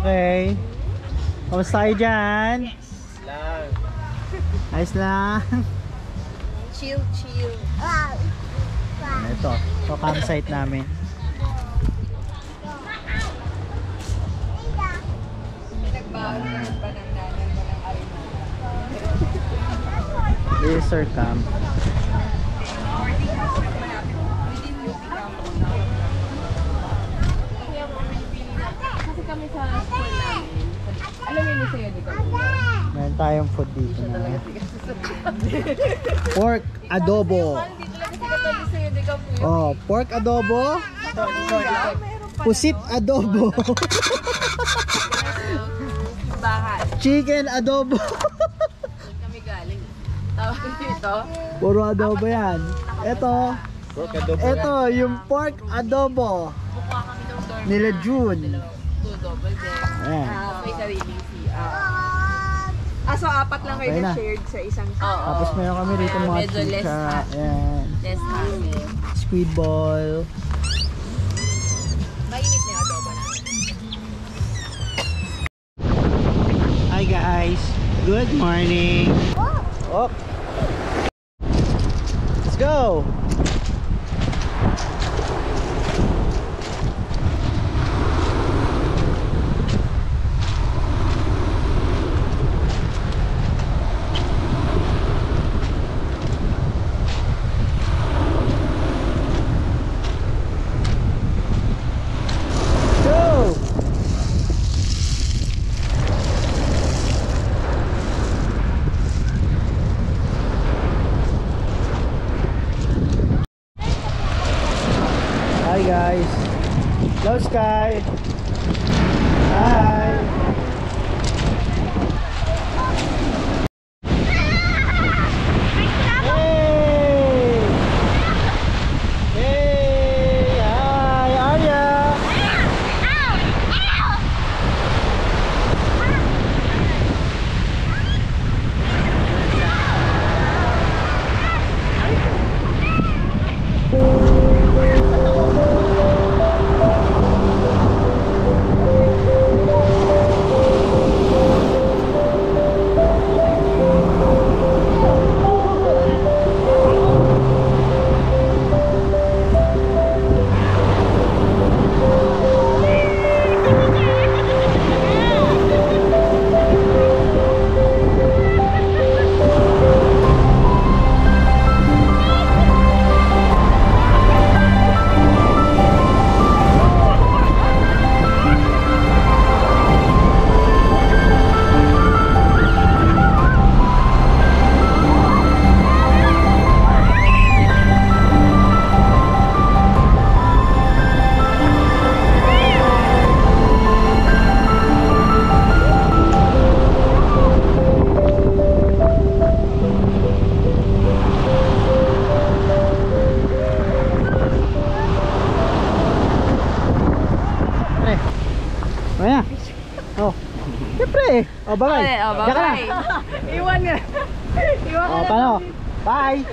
Okay. Kamusta kayo dyan? Lang. Ayos lang. Chill. Ito campsite namin. Laser camp. Kasi kami sa school namin. Alam mo yun sa'yo, di ka? Meron tayong food dito na pork adobo. Hindi talaga si Katoli sa'yo, di ka po. Oh, pork adobo. Pusit adobo. Bahay. Chicken adobo. Kami galing. Tawag dito. Puro adobo yan. Ito yung pork adobo Mukha kami ng dorm. nila June. 2 double bed. Ayan. May sariling CR. So apat lang kayo Okay na. na-shared sa isang Oo. Tapos meron kami rito mga medyo less chicha. hassle. Ayan. Less hassle. Squid ball. Mainit na yung adobo namin. Hi guys. Good morning. Oh. Let's go. Go. Hi guys. Hello Sky. Hi. Hey. Hey. Hi Arya. Ayan. Oh. Siyempre. Oh, bye-bye. Okay, Diyan ka na. Iwan nga. Oh, paano? Bye.